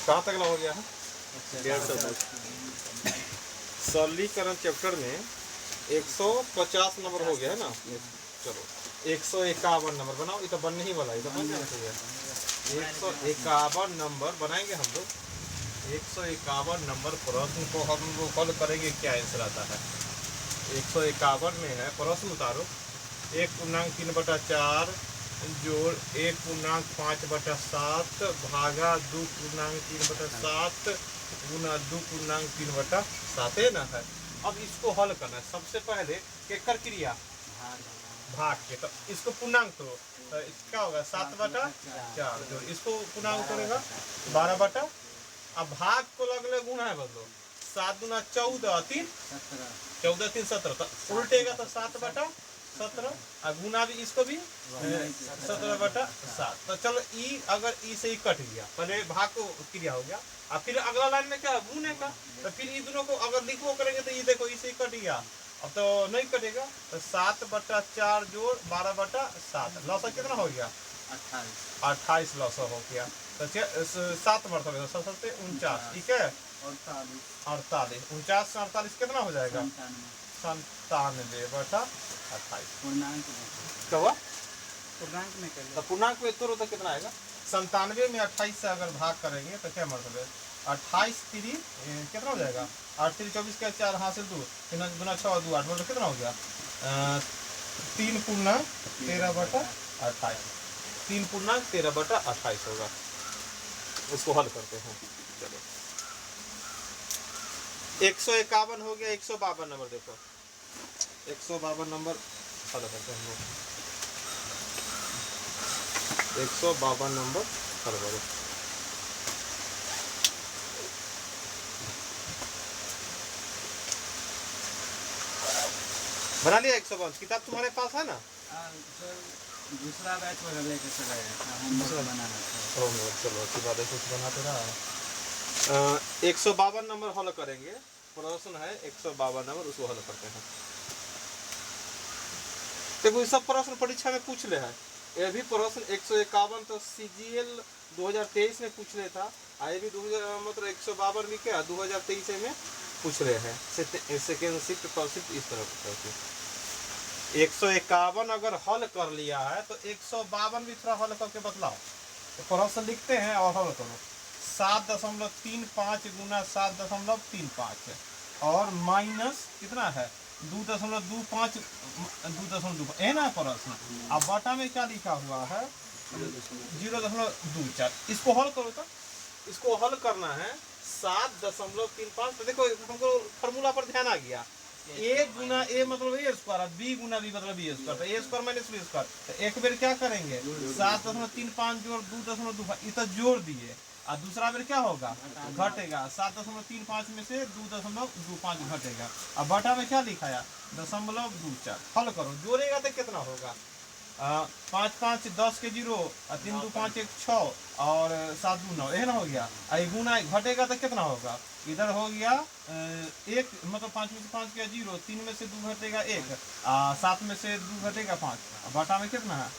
कहाँ तक हो गया है? 150। सरलीकरण चैप्टर में 150 नंबर हो गया है ना। चलो 151 नंबर बनाओ। ये तो बनने ही वाला है, तो बन जाना चाहिए। 151 नंबर बनाएंगे हम लोग। 151 नंबर प्रश्न को हम लोग हल करेंगे। क्या आंसर आता है? 151 में है, प्रश्न उतारो। 1.3/4 जोड़ 1.5/7 भागा 2.3/7 गुना 2.3/7 है ना है। अब इसको हल करना है। सबसे पहले केकर क्रिया भाग के, तो इसको पूर्णांक करो। तो क्या होगा? 7/4 जो इसको पूर्णांक करेगा 12 अब भाग को लगले गुना है बदलो। 7 गुना 14 3 14 3 17 तो उल्टेगा तो 7/17 और गुना भी इसको भी 17/7। तो चलो ई अगर ई से ही कट गया, पहले भाग को क्रिया हो गया और फिर अगला लाइन में क्या गुने का। तो फिर ई दोनों को अगर लिखो करेंगे तो ये देखो ई से ही कट गया। अब तो नहीं कटेगा। तो 7/4 जोड़ 12/7 लौसा कितना हो गया? 28 लौसा हो गया। तो 7 मरतबे 49 ठीक है। 48 49 से 48 कितना हो जाएगा? 97/28। क्या हुआ? पूर्णांक में तो कितना आएगा? 97 में 28 से अगर भाग करेंगे तो क्या मरतबे? 28 3 कितना हो जाएगा? 8 3 24 का 4 हासिल 2 3 गुना 6 2 8 मतलब कितना हो गया? 3.13/28 3.13/28 होगा। उसको हल करते हैं। चलो 151 हो गया। 152 नंबर देखो। 152 नंबर हल करते हैं हम लोग। 152 नंबर हल करो। बना लिया 152? किताब तुम्हारे पास है ना? दूसरा बैच वगैरह लेके चला गया था, हम बनाना था। चलो अच्छी बात है, कुछ बनाते रहा। 152 नंबर हल करेंगे। प्रश्न है 152 नंबर, उसको हल करते हैं। देखो ये सब प्रश्न परीक्षा में पूछ ले है। ये भी प्रश्न 151 तो CGL 2023 में पूछ ले था। ये भी 2000 मतलब 152 भी क्या 2023 में पूछ रहे हैं। सेकेंड शिफ्ट फर्स्ट शिफ्ट इस तरह पूछा। 151 अगर हल कर लिया है तो 152 भी थोड़ा हल करके बतलाओ। तो प्रश्न लिखते हैं और हल करो। 7.35 गुना 7.35 और माइनस कितना है? 2.25 2.25 है ना प्रश्न। अब बटा में क्या लिखा हुआ है? 0.24। इसको हल करो। तो इसको हल करना है 7.35। तो देखो हमको फॉर्मूला पर ध्यान आ गया। ए गुना ए मतलब ए स्क्वायर, बी गुना बी मतलब बी स्क्वायर। तो ए स्क्वायर माइनस बी स्क्वायर। तो एक बेर क्या करेंगे? 7.35 जोड़ 2.25 ये तो जोड़ दिए। और दूसरा बेर क्या होगा? घटेगा। 7.35 में से 2.25 घटेगा। अब बटा में क्या लिखाया? 0.24। हल करो। जोड़ेगा तो कितना होगा? 5 5 10 के 0 3 2 5 1 6 और 7 2 9 है ना हो गया। गुना घटेगा तो कितना होगा? इधर हो गया 1 मतलब 5 में से 5 गया 0 3 में से 2 घटेगा 1 7 में से 2 घटेगा 5। बटा में कितना है?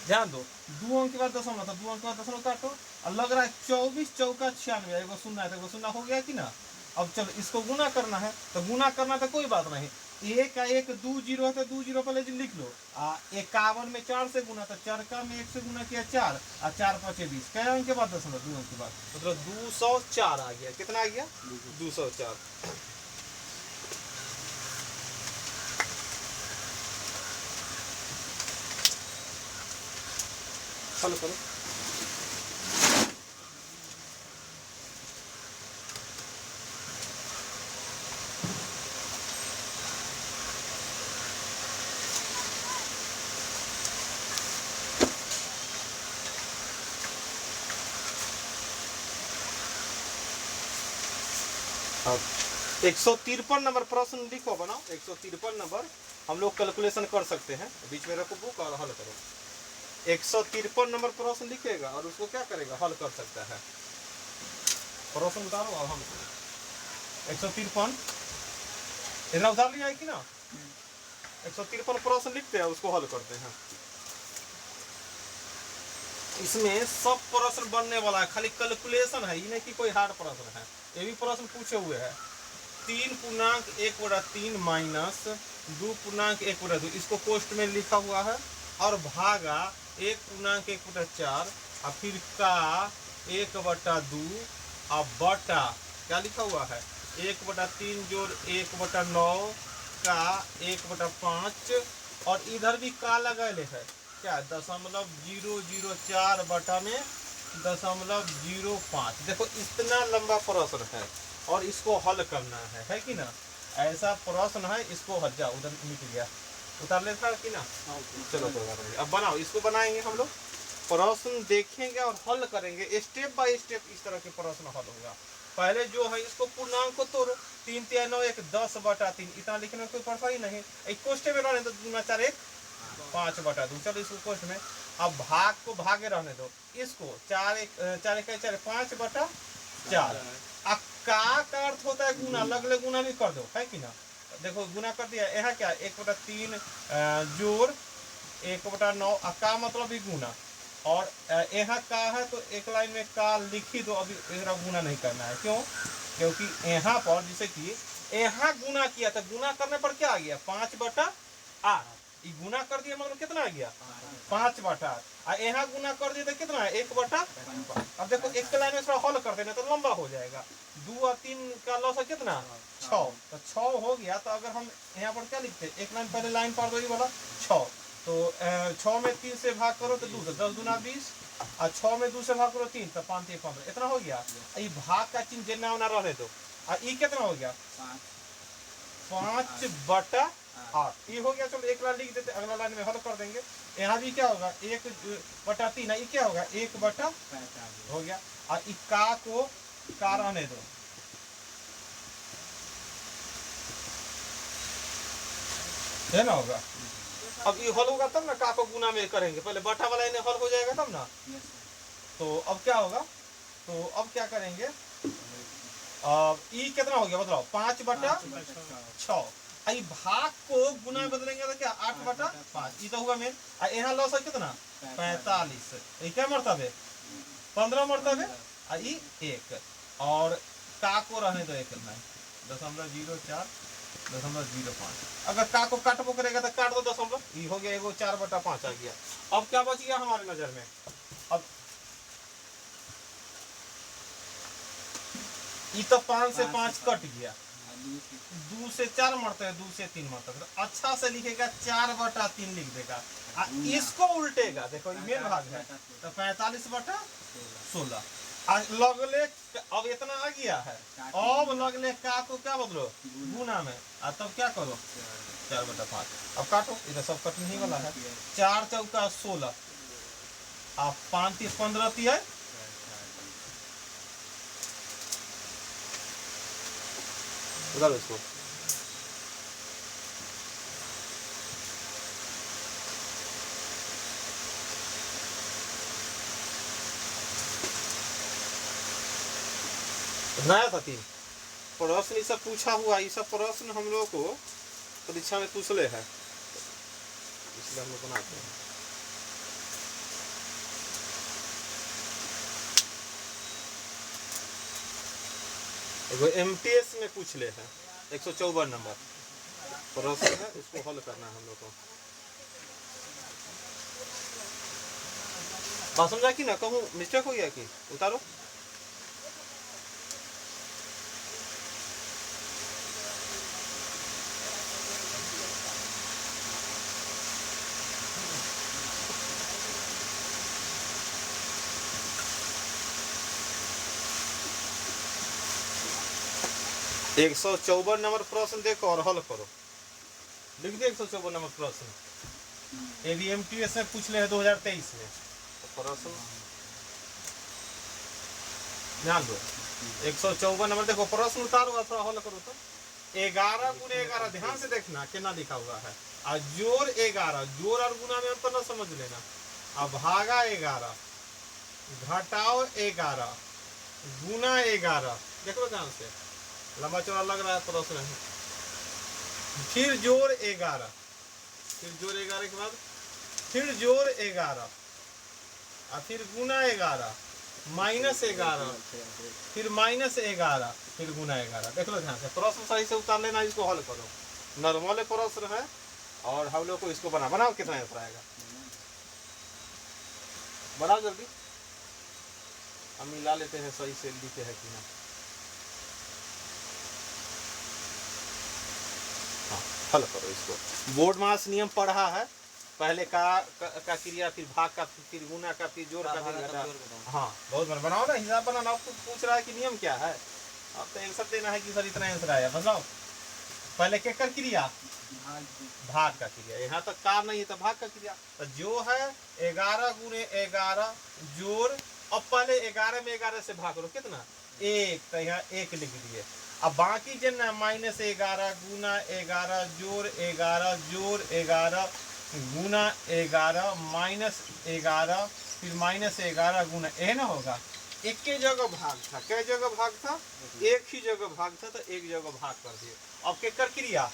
ध्यान दो 2 अंक के बाद दशमलव था, 2 अंक के बाद दशमलव काटो। और लग रहा है 24 चौका 96 एगो शून्य है तो एगो शून्य हो गया कि ना। अब चलो इसको गुना करना है। तो गुना करना तो कोई बात नहीं। 1 का 1 2 0 है तो 2 0 पहले लिख लो। 51 में 4 से गुना तो 4 का में 1 से गुना किया 4 और 4 5 20 कै अंक के बाद दशमलव 2 अंक के बाद मतलब 204 आ गया। कितना आ गया? 204। हल करो। अब 153 नंबर प्रश्न लिखो, बनाओ। 153 नंबर हम लोग कैलकुलेशन कर सकते हैं। बीच में रखो बुक और हल करो। 153 नंबर प्रश्न लिखेगा और उसको क्या करेगा? हल कर सकता है। प्रश्न उतारो और हम 153 इतना उतार लिया है कि ना? 153 प्रश्न लिखते हैं, उसको हल करते हैं। इसमें सब प्रश्न बनने वाला है, खाली कैलकुलेशन है, ये नहीं कि कोई हार्ड प्रश्न है। ये भी प्रश्न पूछे हुए हैं। 3.1/3 माइनस 2.1/2, इसको पोस्ट में लिखा हुआ है, और भागा 1.1/4, और फिर का 1/2, और बटा क्या लिखा हुआ है 1/3 जोड़ 1/9 का 1/5, और इधर भी का लगाए है क्या 0.004 बटा में 0.05। देखो इतना लंबा प्रश्न है और इसको हल करना है कि ना। ऐसा प्रश्न है, इसको हल जा उधर मिट गया, उतार ले था कि ना। चलो तो अब बनाओ, इसको बनाएंगे हम लोग, प्रश्न देखेंगे और हल करेंगे, स्टेप बाय स्टेप इस तरह के प्रश्न हल होगा। पहले जो है इसको पूर्णांक को तोड़ो, 3 3 9 1 10/3, इतना लिखने में कोई परेशानी नहीं। एक कोष्टे में रहने दो, 2 4 1 5/2, चलो इसको कोष्ट में। अब भाग को भागे रहने दो, इसको 4 1 4 5/4। का अर्थ होता है गुना, लगले गुना भी कर दो, है कि ना। देखो गुना कर दिया, यह क्या 1/3 जोड़ 1/9, का मतलब भी गुना, और यहाँ का है तो एक लाइन में का लिखी दो, अभी गुना नहीं करना है। क्यों? क्योंकि यहाँ पर जैसे कि यहाँ गुना किया था, गुना करने पर क्या आ गया 5/8, ये गुना कर दिया मतलब कितना आ गया 5/8, और यहाँ गुना कर दिया तो कितना है 1/5। अब देखो एक लाइन में थोड़ा हल कर देना तो लंबा हो जाएगा। 2 और 3 का लॉस है कितना 6, तो 6 हो गया। तो अगर हम यहाँ पर क्या लिखते, एक लाइन पहले लाइन पार दो वाला 6, तो 6 में 3 से भाग करो तो 2, 10 दूना 20, और 6 में 2 से भाग करो 3, तो 5 3 15, इतना हो गया। ये भाग का चिन्ह जेना होना रहने दो, और ये कितना हो गया 5/8, ये हो गया। चलो एक लाइन लिख देते, अगला लाइन में हल कर देंगे। यहाँ भी क्या होगा 1/3, ये क्या होगा 1/, हो गया। और का को का रहने दो, है ना होगा। अब ये हल होगा तब ना का को गुना में करेंगे, पहले बटा वाला इन्हें हल हो जाएगा तब ना। तो अब क्या होगा, तो अब क्या करेंगे, अब ये कितना हो गया बताओ 5/6। आई भाग को गुना में बदलेंगे तो क्या 8/5, ये तो हुआ मेन। यहाँ लॉस है कितना 45, ये क्या मरतबे 15 मरतबे, आई 1, और का को रहने दो 1.004 0.05। अगर का को काटबो करेगा तो काट दो दशमलव, ये हो गया 4/5 आ गया। अब क्या बच गया हमारे नजर में, अब ये तो 5 से 5 कट गया, 2 से 4 मरते है, 2 से 3 मरते है, तो अच्छा से लिखेगा 4/3 लिख देगा। इसको उल्टेगा, देखो ये मेन भाग है तो 45/16। लगले अब इतना आ गया है, अब लगले का को क्या बदलो गुना में, और तब क्या करो 4/5। अब काटो, इधर सब कटने ही वाला है। 4 चौका 16, अब 5 3 15 है, उधर इसको नया था 3 प्रश्न, ये सब पूछा हुआ, ये सब प्रश्न हम लोग को परीक्षा में पूछले है, इसलिए हम लोग बनाते हैं। एगो MTS में पूछ ले है 154 नंबर प्रश्न है, उसको हल करना है हम लोग को। बात समझा कि ना, कहूँ मिस्टेक हो गया कि उतारो। एक 154 नंबर प्रश्न देखो और हल करो, लिख दे 154 नंबर प्रश्न। ये भी MTS में पूछ ले है 2023 में, तो प्रश्न ध्यान दो 154 नंबर देखो, प्रश्न उतारो और थोड़ा हल करो। तो 11 × 11, ध्यान से देखना कितना लिखा हुआ है, और जोड़ 11, जोड़ और गुना में अंतर न समझ लेना। अब भागा 11, घटाओ 11, गुना 11, देख लो ध्यान से, लंबा चौड़ा लग रहा है प्रश्न है। फिर जोड़ 11, फिर जोड़ 11 के बाद फिर जोड़ 11, और फिर गुना 11 माइनस 11 फिर माइनस 11 फिर गुना 11। देख लो ध्यान से, प्रश्न सही से उतार लेना, इसको हल करो। नॉर्मल प्रश्न है और हम लोग को इसको बनाओ कितना आंसर आएगा, बनाओ जल्दी। हम मिला लेते हैं सही से लिखे है कि ना। हाँ हल करो इसको। बोर्ड मास नियम पढ़ा है, पहले का क्रिया, फिर भाग का, फिर गुना का, फिर जोड़ का, फिर घटा। हाँ बहुत बड़ा बनाओ ना, हिसाब बनाना। आपको पूछ रहा है कि नियम क्या है, अब तो आंसर देना है कि सर इतना आंसर आया। बताओ पहले क्या कर क्रिया, भाग का क्रिया। यहाँ तक कार नहीं है तो भाग का क्रिया। तो जो है 11 गुने 11 जोड़, अब पहले 11 में 11 से भाग करो, कितना 1, तो यहाँ 1 लिख दिए। अब बाकी जो ना माइनस 11 गुना 11 जोड़ 11 जोड़ 11 गुना 11 माइनस 11 फिर माइनस 11 गुना, ये ना होगा। एक के जगह भाग था, कै जगह भाग था, एक ही जगह भाग था, तो एक जगह भाग कर दिए। अब के कर क्रिया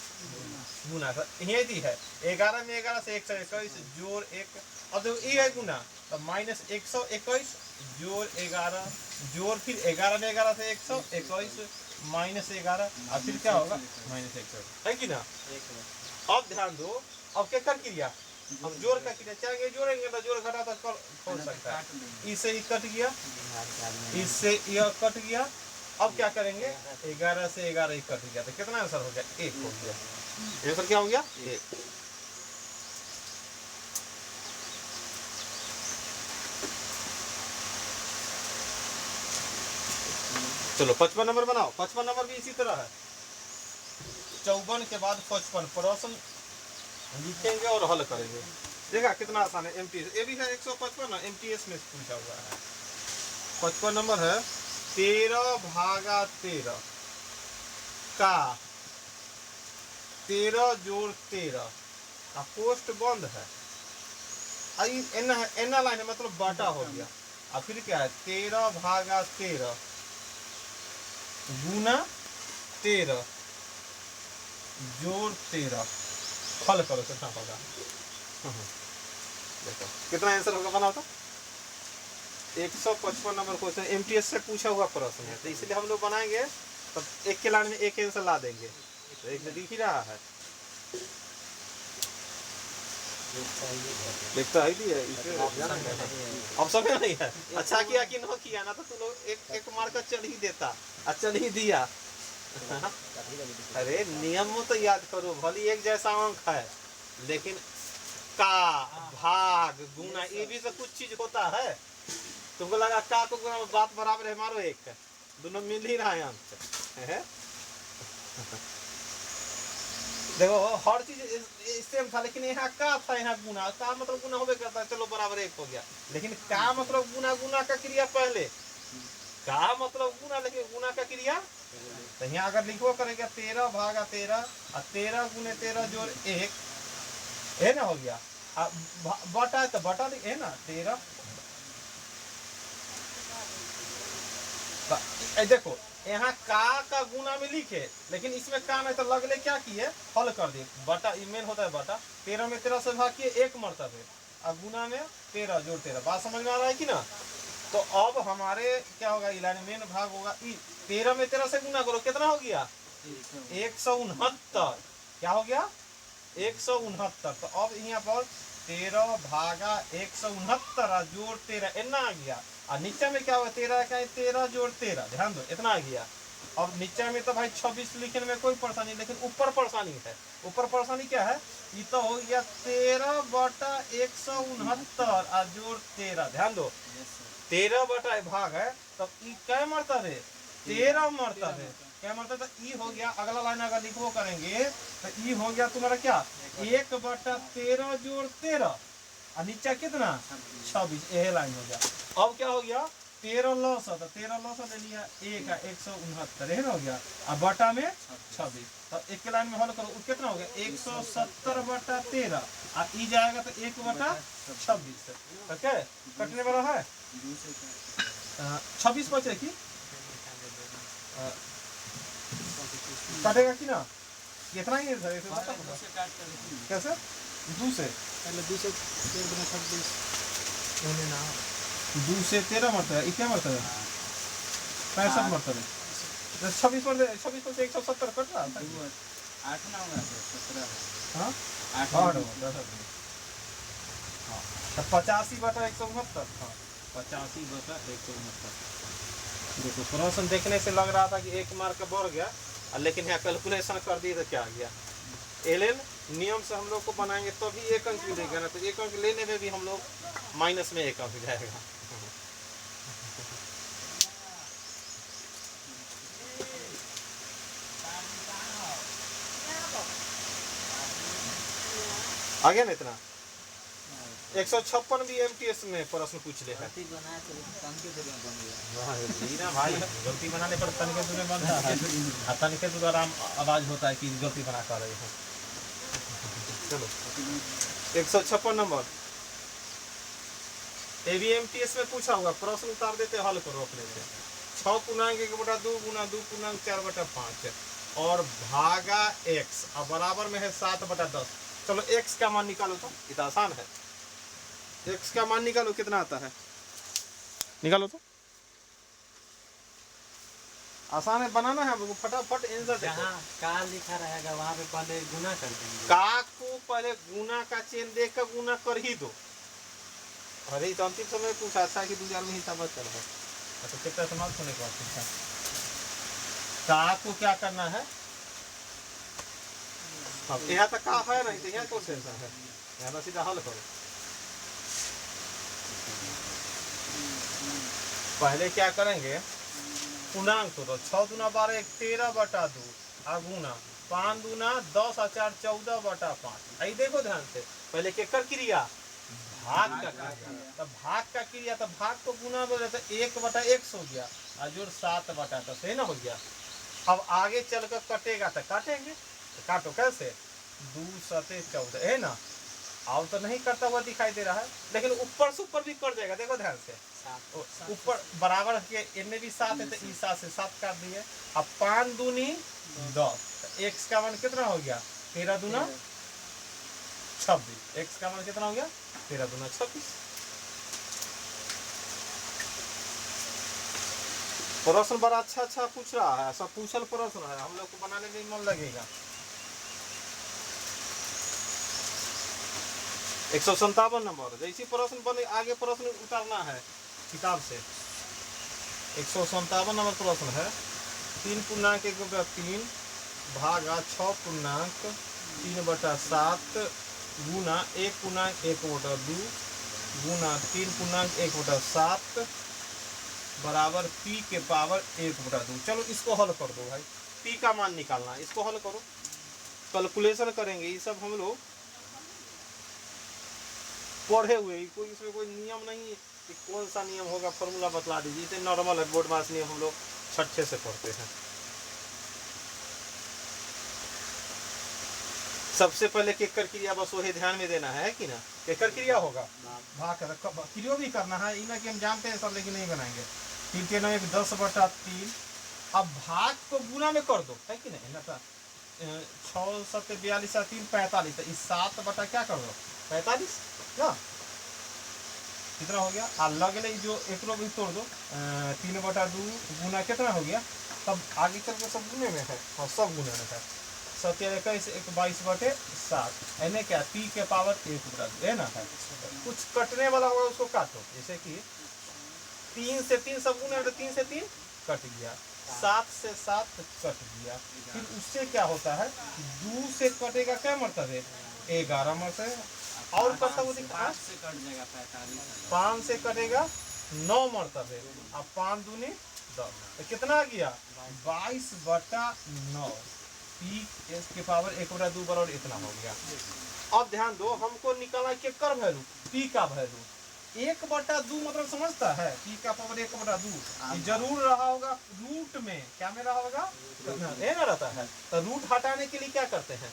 गुना था, यही है 11 में 11 से 121 जोड़ 1। अब देखो ये है गुना, तो माइनस 121 जोड़ 11 जोड़ फिर 11 में 11 से 121 माइनस 11 और फिर क्या होगा माइनस 121, है कि ना। अब ध्यान दो, अब क्या कर क्रिया, हम जोड़ का क्रिया चाहेंगे, जोड़ेंगे तो जोड़ घटा तो खोल सकता है। इससे ही कट गया, इससे यह कट गया। अब क्या करेंगे, 11 से 11 ही कट गया, तो कितना आंसर हो गया 1 हो गया। आंसर क्या हो गया 1। चलो 55 नंबर बनाओ। 55 नंबर भी इसी तरह है, 54 के बाद 55 प्रश्न लिखेंगे और हल करेंगे। देखा कितना आसान है। एमटीएस ये भी है 155 ना, एमटीएस में पूछा हुआ है। 55 नंबर है 13 भागा 13 का 13 जोड़ 13 का पोस्ट बंद है। एना लाइन है, मतलब बाटा हो गया। और फिर क्या है 13 भागा 13 गुना 13 जोड़ 13, हल करो कितना होगा। देखो कितना आंसर होगा, बना होता 155 नंबर क्वेश्चन एमटीएस से पूछा हुआ प्रश्न है, तो इसलिए हम लोग बनाएंगे तब एक के लाइन में एक आंसर ला देंगे। तो एक में दिख ही रहा है, लिखता है भी है इसे, अब समय नहीं है। अच्छा किया कि न किया ना, तो तुम लोग एक मार्कर चढ़ ही देता, चढ़ ही दिया। अरे नियम तो याद करो, भली एक जैसा अंक है, लेकिन का भाग गुना ये भी तो कुछ चीज होता है। तुमको लगा का को गुना बात बराबर है, मारो एक, दोनों मिल ही रहा है अंक है। देखो हर चीज सेम था, लेकिन यहाँ का था, यहाँ गुना, का मतलब गुना होबे करता है, चलो बराबर 1 हो गया। लेकिन का मतलब गुना, गुना का क्रिया पहले, का मतलब गुना, लेकिन गुना का क्रिया। तो यहाँ अगर लिखो करेंगे 13 भागा 13 और 13 गुने 13 जोड़ 1 है ना, हो गया। बटा है तो बटा है ना 13। देखो यहाँ का गुना में लिखे, लेकिन इसमें का नहीं, तो लगले क्या किए हल कर दिए। बटा मेन होता है बटा, 13 में 13 से भाग किए 1 मरतबे, और गुना में 13 जोड़ 13। बात समझ में आ रहा है कि ना। तो अब हमारे क्या होगा, इलान मेन भाग होगा 13 में 13 से गुना करो, कितना हो गया 169। क्या हो गया 169। तो अब यहाँ पर 13 भागा 169 जोड़ 13 इतना आ गया। और नीचे में क्या हुआ 13 का 13 जोड़ 13, ध्यान दो इतना आ गया। अब नीचे में तो भाई 26 लिखने में कोई परेशानी, लेकिन ऊपर परेशानी है। ऊपर परेशानी क्या है, ये तो हो गया 13 बटा 169 और जोड़ 13। ध्यान दो 13 बटा भाग है, तब तो क्या मरतबे 13 मरतबे, क्या मतलब, तो ई हो गया। अगला लाइन अगर लिखो करेंगे तो ई हो गया तुम्हारा क्या 1 बटा 13 जोड़ 13 और नीचे कितना 26, यह लाइन हो गया। अब क्या हो गया 13 लॉस, तो 13 लॉस ले लिया 1 का 169 है ना, हो गया। अब बटा में 26, तो एक के लाइन में हल करो, कितना हो गया 170 बटा 13 और ई जाएगा तो 1 बटा 26। ओके कटने वाला है 26 बचे की कटेगा कि ना, कितना ही है कैसे 2 से पहले 2 से 26 ना 2 से 13 मरतबा, ये क्या मरतबा है? 65 मरतबा। तो 26 से 170 कट रहा था। 8 ना होगा 17। हाँ 8 हाँ तो 85/169। हाँ 85/169। देखो प्रश्न देखने से लग रहा था कि 1 मार्क बढ़ गया, लेकिन यहाँ कैलकुलेशन कर दिए तो क्या आ गया। एलएन नियम से हम लोग को बनाएंगे तो भी 1 अंक मिलेगा ना, तो 1 अंक लेने में भी हम लोग माइनस में 1 अंक जाएगा। आ गया ना इतना। 156 भी एमटीएस में प्रश्न पूछ ले है। भाई गलती बनाने पर तनिके दूर में बनता है, तनिके दूर आराम आवाज होता है कि गलती बना कर रहे हो। चलो 156 नंबर एवीएमटीएस में पूछा हुआ प्रश्न उतार देते, हल करो अपने से। 6.1/2 गुना 2.4/5 और भागा x और बराबर में है 7/10। चलो x का मान निकालो, तो इतना आसान है। x का मान निकालो, कितना आता है निकालो तो। आसान है, बनाना है हमको, फटाफट आंसर। जहाँ का लिखा रहेगा वहाँ पे पहले गुना कर देंगे। का को पहले गुना का चेन देख कर गुना कर ही दो। अरे तो अंतिम समय पूछा अच्छा कि 2000 में हिसाब चल रहा है। अच्छा कितना समाप्त होने के बाद पूछा का को क्या करना है। अब यहाँ तक का है नहीं तो यहाँ कौन टेंशन है, यहाँ तो सीधा हल करो। पहले क्या करेंगे, पूर्णांक तो 6 दूना 12 13/2 गुना 5 दूना 10 और 4 14/5। आई देखो ध्यान से, पहले केकर क्रिया भाग का क्रिया, तब भाग का क्रिया, तब भाग को गुना बोले तो 1/x हो गया और जोड़ 7/10 है ना हो गया। अब आगे चलकर कटेगा तो काटेंगे, तो काटो कैसे, 2 7 14 है ना। अब तो नहीं करता हुआ दिखाई दे रहा है, लेकिन ऊपर से ऊपर भी कर जाएगा। देखो ध्यान से, ऊपर बराबर के इनमें भी 7 है तो इस 7 से 7 काट दिए। अब 5 दूनी 10, x का मान कितना हो गया 13 दूना 26। x का मान कितना हो गया 13 दूना 26। प्रश्न बड़ा अच्छा पूछ रहा है, सब पूछल प्रश्न है, हम लोग को बनाने में मन लगेगा। 157 नंबर, जैसी प्रश्न बने आगे प्रश्न उतारना है किताब से। 157 नंबर प्रश्न है, 3.1/3 भागा 6.3/7 गुना 1.1/2 गुना 3.1/7 बराबर p के पावर 1/2। चलो इसको हल कर दो भाई, p का मान निकालना, इसको हल करो, कैलकुलेशन करेंगे। ये सब हम लोग पढ़े हुए, कोई इसमें कोई नियम नहीं कि कौन सा नियम होगा, फॉर्मूला बतला दीजिए। इसे नॉर्मल है, बोर्ड मास नियम हम लोग छठे से पढ़ते हैं। सबसे पहले केकर क्रिया बस वही ध्यान में देना है कि ना, केकर क्रिया होगा भाग क्रिया भी करना है, इना कि हम जानते हैं सब, लेकिन नहीं बनाएंगे। 3 के 9 10/3। अब भाग को गुना में कर दो, है कि नहीं ना, 6 7 42 3 45, तो इस 7 क्या कर दो 45 ना, कितना हो गया। और लगले जो एक भी तोड़ दो, 3/2 गुना कितना हो गया, तब आगे चल के सब गुने में है। हाँ सब गुने में है। 7 21 22/7 एने क्या p के पावर 1/2 है ना है। कुछ कटने वाला होगा उसको काटो, जैसे कि 3 से 3 सब गुने तो 3 से 3 कट गया, 7 से 7 कट गया। फिर उससे क्या होता है, 2 से कटेगा क्या मरतबे 11 मरतबे, और करता हुआ दिखा 5 से कट जाएगा 45, 5 से कटेगा 9 मरतबे, अब 5 दूनी 10, तो कितना आ गया 22/9 p के पावर 1/2 बराबर इतना हो गया। अब ध्यान दो, हमको निकाला केकर वैल्यू, p का वैल्यू 1/2 मतलब समझता है, p का पावर 1/2 जरूर रहा होगा रूट में, क्या में रहा होगा ये ना रहता है। तो रूट हटाने के लिए क्या करते हैं,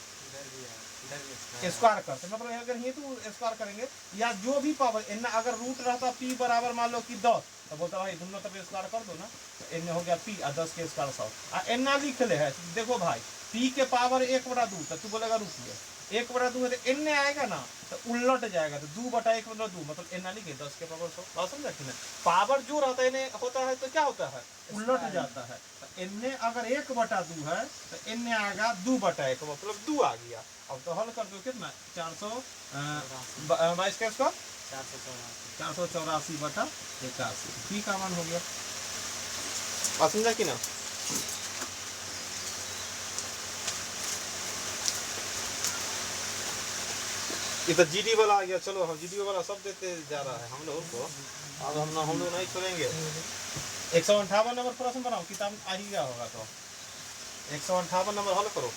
स्क्वायर करते, मतलब अगर ये तो स्क्वायर करेंगे, या जो भी पावर एन अगर रूट रहता p बराबर मान लो कि 10, तो बोलता भाई दोनों तरफ स्क्वायर कर दो ना, तो एन हो गया p और 10 के स्क्वायर 100। एन लिख ले है, देखो भाई p के पावर 1/2, तो तू बोलेगा रुकिए 1/2 है तो एन्ने आएगा ना तो उलट जाएगा, तो 2/1 मतलब 2 मतलब एन्ना लिखे 10 के पावर 100। बात समझा कि ना? पावर जो रहता है इन्हें होता है तो क्या होता है, उलट जाता है। तो एन्ने अगर 1/2 है तो एन्ने आएगा 2/1 मतलब 2 आ गया। अब तो हल कर दो कितना 422 का स्क्वायर 484/81 पी का मान हो गया। बात समझा कि ना? ये तो जीडी वाला आ गया। चलो हम जीडी वाला सब देते जा रहा है हम लोग को। अब हम लोग नहीं छोड़ेंगे। 158 नंबर प्रश्न बनाओ, किताब आ ही गया होगा तो 158 नंबर हल करो।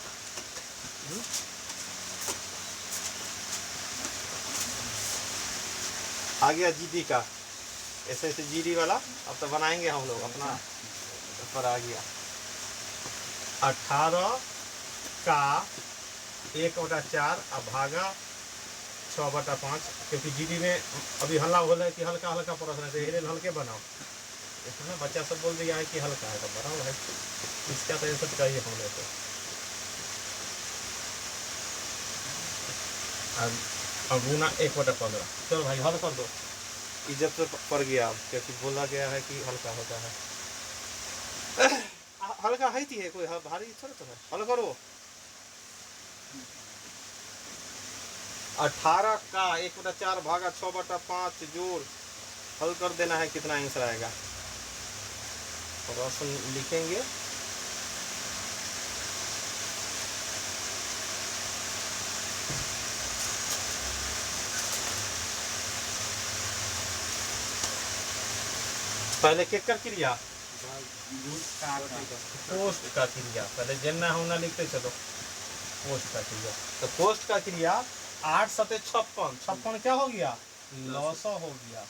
आ गया जीडी का, ऐसे ऐसे जीडी वाला अब तो बनाएंगे हम लोग अपना पर आ गया। 18 का 1/4 अब भागा 6/5, क्योंकि जीडी में अभी हल्ला हो है कि हल्का हल्का प्रश्न है, तो हल्के बनाओ। इसमें बच्चा सब बोल दिया है कि हल्का है तो बनाओ भाई, इसका तो आंसर चाहिए हम लोग को। अब गुना 1/15। चलो भाई हल कर दो, इज्जत तो पड़ गया अब, क्योंकि बोला गया है कि हल्का होता है। हल्का है थी है कोई भारी थोड़ा तो है। हल करो। 18 का 1/4 भागा 6/5 जोड़ हल कर देना है, कितना आंसर आएगा प्रश्न लिखेंगे। पहले केकर क्रिया पोस्ट का क्रिया, पहले जेना होना लिखते चलो पोस्ट का क्रिया। तो पोस्ट का क्रिया 8 7 56, 56 क्या हो गया लॉस हो गया।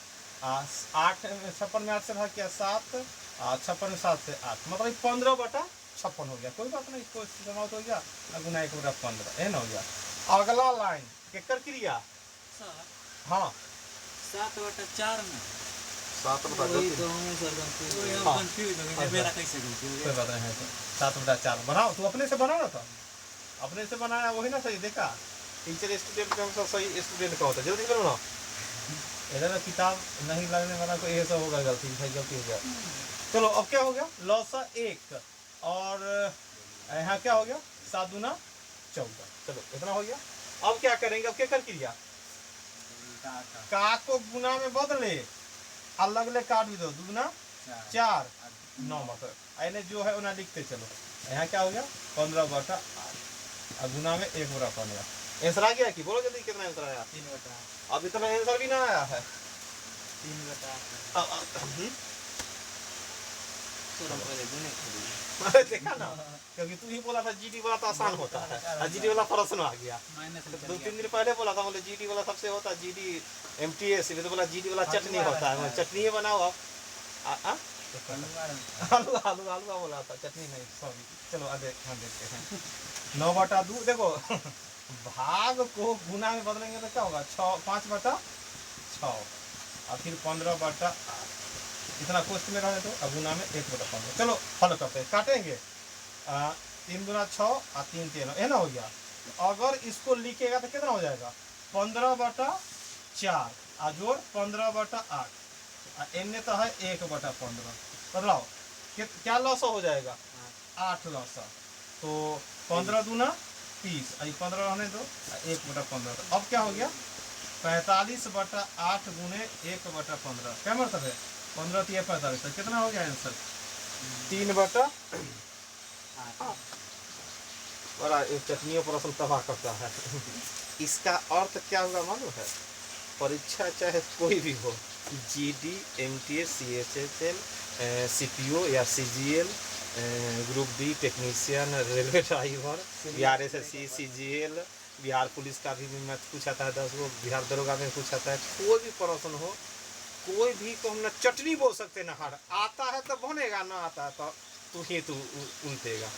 8 56 में 8 से भाग किया 7, 56 में 7 से 8 मतलब 15/56 हो गया। कोई बात नहीं, इसको समाप्त हो गया गुना 1/15 एन हो गया। अगला लाइन केकर क्रिया हाँ 7/4 में 7/4 बनाओ। तू अपने से बनाओ ना, तो अपने से बनाया वही ना सही देखा। टीचर स्टूडेंट का हमेशा सही स्टूडेंट का होता है। जल्दी करो ना, इधर ना किताब नहीं लगने वाला को ये सब होगा, गलती हो गया। चलो अब क्या हो गया लॉसा 1 और यहाँ क्या हो गया 7 दूना 14। चलो इतना हो गया। अब क्या करेंगे, अब क्या कर क्रिया का को गुना में बदले अलग ले काट भी दो, 2 दूना 4 9 मतलब आने जो है उन्हें लिखते चलो। यहाँ क्या हो गया 15/8 और गुना में 1/15। आंसर आ गया कि बोलो जल्दी कितना आंसर आया? 3/8 अब इतना आंसर भी ना आया है 3/8 अरे देखा ना, क्योंकि तू ही बोला था जीडी वाला तो आसान होता है और जीडी वाला प्रश्न आ गया। 2-3 दिन पहले बोला था बोले जीडी वाला सबसे होता है, जीडी एमटीएस तो बोला जीडी वाला चटनी होता है। चटनी बनाओ आप आलू आलू आलू बोला था, चटनी नहीं सॉरी। चलो अब देखते हैं 9/2 देखो भाग को गुना में बदलेंगे तो क्या होगा 5/6 और फिर 15/8 इतना कोष्ट में रहे तो अब गुना में 1/15। चलो हल करते हैं, काटेंगे 3 दूना 6 और 3 3 है ना हो गया। अगर इसको लिखेगा तो कितना हो जाएगा 15/4 और जोड़ 15/8 एन तो है 1/15। बदलाओ क्या लॉस हो जाएगा 8 लॉस। तो 15 दूना 30 और 15 रहने दो 1/15। अब क्या हो गया 45/8 गुने 1/15 क्या मतलब है 15 3 45 तो कितना हो गया आंसर 3/8। बड़ा चटनियों प्रश्न तबाह करता है। इसका अर्थ क्या होगा मालूम है, परीक्षा चाहे कोई भी हो जीडी एमटीएस सीएचएसएल सीपीओ या CGL group D technician railway driver Bihar SSC CGL Bihar police का भी मैथ पूछा था 10 गो, बिहार दरोगा में पूछा था। कोई भी प्रश्न हो कोई भी को हम ना चटनी बोल सकते ना हार आता है तो बनेगा, ना आता है तो तू ही तू उल्टेगा।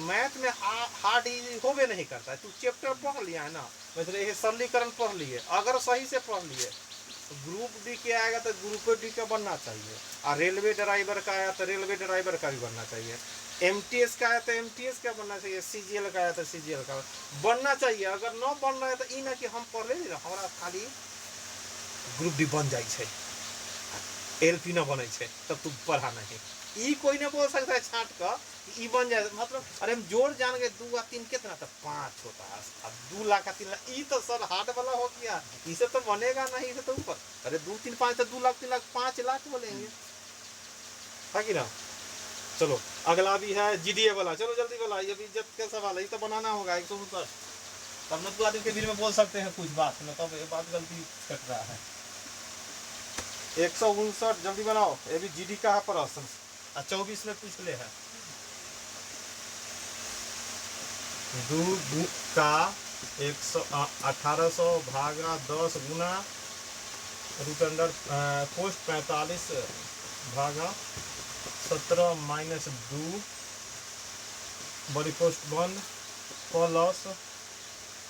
मैथ में हार्ड होबे नहीं करता है। तू चैप्टर पढ़ लिया है ना, मतलब ये सरलीकरण पढ़ लिए, अगर सही से पढ़ लिए ग्रुप डी के आएगा तो ग्रुप डी का बनना चाहिए और रेलवे ड्राइवर का आया तो रेलवे ड्राइवर का भी बनना चाहिए। MTS का है तो MTS का बनना चाहिए, CGL का है तो CGL का बनना चाहिए। अगर न बन रहा है तो ई ना कि हम पढ़ ले हमारा खाली ग्रुप डी बन जाए छे, LP न बने छे तब तू पढ़ा नहीं। ई कोई नहीं बोल सकता है छाट का ई बन जाए, मतलब अरे हम जोड़ जान गए 2 और 3 कितना तो 5 होता है, अब 2 लाख का 3 लाख ई तो सर हार्ड वाला हो गया, इसे तो बनेगा नहीं, इसे तो ऊपर अरे 2 3 5 तो 2 लाख 3 लाख 5 लाख बोलेंगे है कि ना। चलो अगला भी है GDA वाला, चलो जल्दी वाला, ये भी इज्जत का सवाल है, ये तो बनाना होगा 169, तब न 2 आदमी के बीच में बोल सकते हैं कुछ बात न, तब ये बात गलती कट रहा है। 159 जल्दी बनाओ, ये भी GD का है प्रश्न, 24 में पूछ ले है। 2 का 1800 भागा 10 गुना रूट अंडर पोस्ट 45 भागा 17 माइनस 2 बड़ी पोस्ट 1 प्लस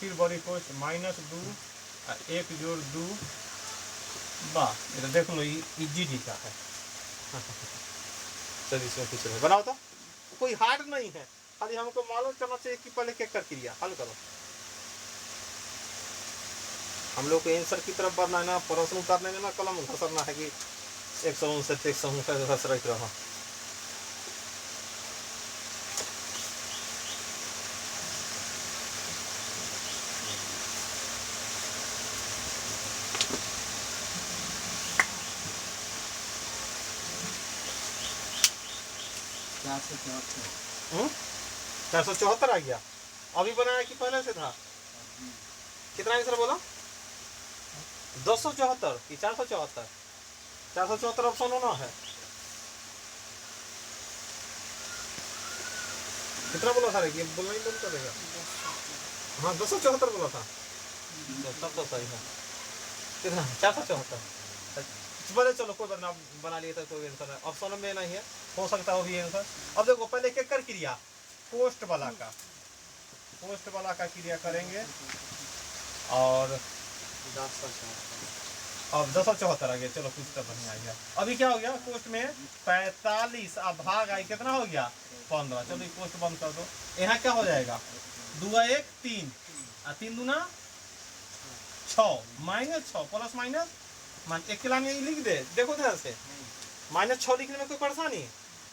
फिर बड़ी पोस्ट माइनस 2 1 जोड़ 2, वाह ये तो देख लो ये GD का है। चलिए इसमें कुछ नहीं बनाओ, तो कोई हार्ड नहीं है, खाली हमको मालूम करना चाहिए कि पहले क्या कर क्रिया हल करो। हम लोग को आंसर की तरफ बढ़ना है ना, प्रश्न उतारने में ना कलम घसरना है कि 159 159 घस रख रहा। चार सौ चौहत्तर 474 आ गया, अभी बनाया कि पहले से था? कितना आंसर बोला? 274 कि 474? 474 ऑप्शन होना है। कितना बोला था रे, ये बोलना ही बंद करेगा। हाँ 274 बोला था, तब तो सही है। कितना 474? बोले चलो कोई बना लिए तो कोई आंसर है, ऑप्शन में नहीं है, हो सकता है वो भी आंसर। अब देखो पहले क्या कर क्रिया पोस्ट वाला का क्रिया करेंगे, और अब 274 आ गया, चलो कुछ तो बढ़िया आ गया। अभी क्या हो गया पोस्ट में 45 अब भाग आई कितना हो गया 15, चलो ये पोस्ट बंद कर दो। यहाँ क्या हो जाएगा 2 1 3 3 दूना 6 माइनस 6 प्लस माइनस एक के लाने लिख दे, देखो ध्यान से माइनस 6 लिखने में कोई परेशानी?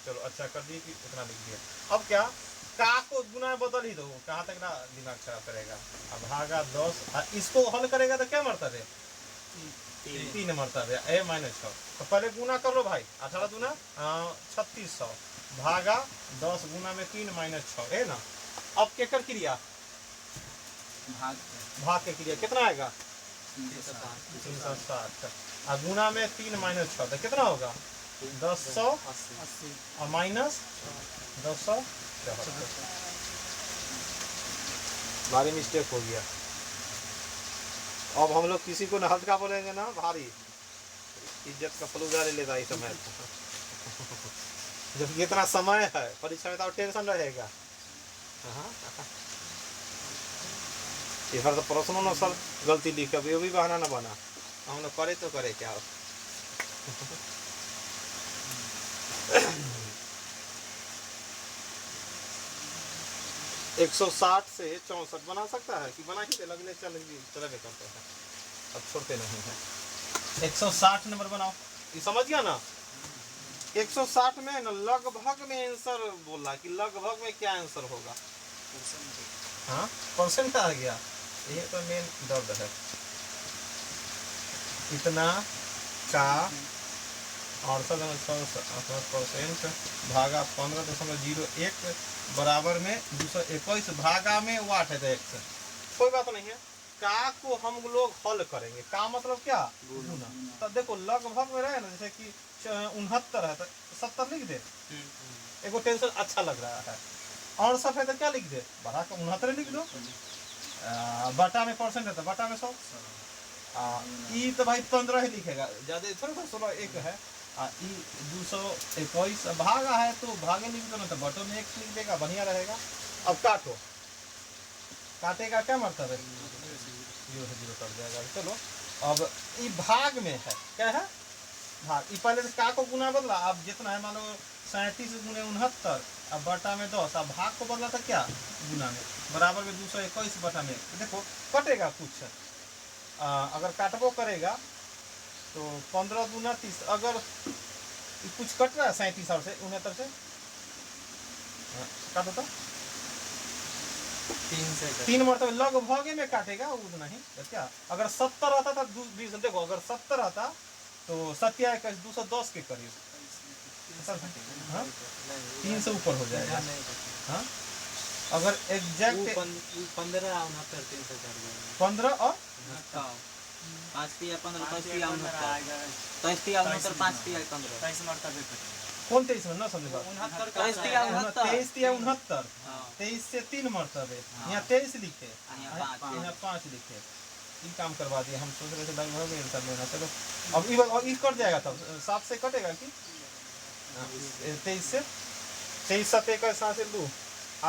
चलो अच्छा कर दिए कि इतना लिख दिया। अब क्या का को गुना बदल ही दो, कहाँ तक ना दिमाग खराब करेगा। अब भागा 10 इसको हल करेगा तो क्या मरतब है 3 मरतब है ए माइनस 6, तो पहले गुना कर लो भाई, 18 दूना 3600 भागा 10 गुना में 3 माइनस 6 है ना। अब क्या कर क्रिया भाग के क्रिया कितना आएगा 360 और गुना में 3 माइनस 6 तो कितना होगा 1080 और माइनस 1074। भारी मिस्टेक हो गया। अब हम लोग किसी को न हल्का बोलेंगे ना भारी इज्जत का फलूदा ले लेता इस समय। जब इतना समय है परीक्षा में तो टेंशन रहेगा। इस बार तो प्रश्नों में सर गलती लिखा वो भी बहाना ना बना, हम लोग करे तो करे क्या। 160 से 64 बना सकता है कि बना ही लगने चले करते हैं, अब छोड़ते नहीं है। 160 नंबर बनाओ, ये समझ गया ना। 160 में ना लगभग में आंसर बोला कि लगभग में क्या आंसर होगा। हाँ परसेंट आ गया, ये तो मेन दर्द है। इतना का 68% भागा 15.01 बराबर में 221 भागा में 8 है तो x। कोई बात नहीं है, का को हम लोग हल करेंगे, का मतलब क्या गुना। तो देखो लगभग में रहे ना, जैसे कि 69 है तो 70 लिख दे, एगो टेंशन अच्छा लग रहा है। और सब है तो क्या लिख दे बढ़ा के 69 लिख दो, बटा में परसेंट है तो बटा में 100। ई तो भाई 15 ही लिखेगा, ज्यादा थोड़ा सा 16 एक है। ई 221 भागा है तो भागे लिख दो ना, तो बटो में x लिख देगा, बढ़िया रहेगा। अब काटो, काटेगा क्या मतलब है 0 से 0 कट जाएगा। चलो अब ई भाग में है क्या है भाग, ई पहले से का को गुना बदला, अब जितना है मान लो 37 गुने 69 अब बटा में 10, अब भाग को बदला था क्या गुना में, बराबर में 221 बटा में 1। देखो कटेगा कुछ, अगर काटबो करेगा तो 15 गुना 30, अगर कुछ कट रहा है 37 और से 69 से काटो तो 3 से 3 मरतबे लगभग में काटेगा उतना ही क्या। अगर 70 रहता था, देखो अगर 70 रहता तो 27 210 के करीब, हाँ 3 से ऊपर हो जाएगा। हाँ अगर एग्जैक्ट 15 69 3 से काट जाएगा 15 और 5 3 15 5 3 69 5 3 15 23 मरतबे कटे कौन 23 में ना समझ बात, 23 69 69 23 से 3 मरतबे, यहाँ 23 लिखे, यहाँ 5 लिखे, ये काम करवा दिया। हम सोच रहे थे लगभग में आंसर लेना, चलो अब ये कट जाएगा तब 7 से कटेगा कि 23 से 23 7 1 साथ से 2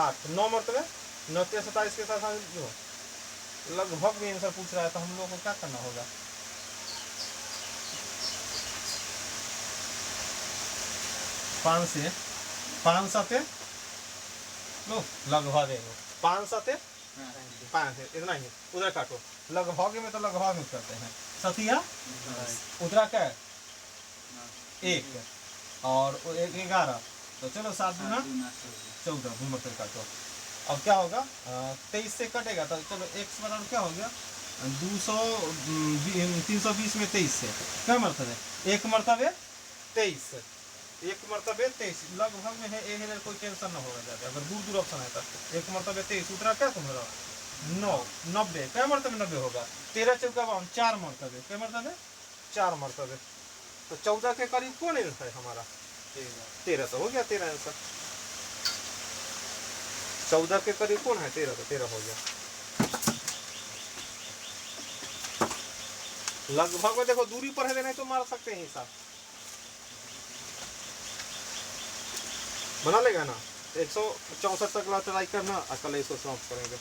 8 9 मरतबे 9 27 के साथ 2, लगभग में आंसर पूछ रहा है तो हम लोग को क्या करना होगा। 5 से 5 7 लो लगभग है 5 7 5 है इतना ही, उधर काटो लगभग में, तो लगभग में करते हैं सतिया उधर क्या है 1 और 11, तो चलो 7 गुना 14 घूम कर काटो। अब क्या होगा 23 से कटेगा तो चलो x बराबर क्या हो गया 320 में 23 से क्या मरतबे 1 मरतबे 23, 1 मरतबे 23 लगभग में है, ये कोई टेंशन ना होगा ज्यादा। अगर दूर दूर ऑप्शन है तो 1 मरतबे 23 उतरा क्या तुम्हारा 9 90 क्या मरतबे 90 होगा 13 चौका 4 मरतबे क्या मरतबे 4 मरतबे, तो 14 के करीब कौन आंसर है हमारा 13, तो हो गया 13 आंसर। 14 के करीब कौन है 13, तो 13 हो गया। लगभग में देखो दूरी पर है नहीं तो मार सकते हैं हिसाब, बना लेगा ना। 164 तक ट्राई करना, कल इसको समाप्त करेंगे।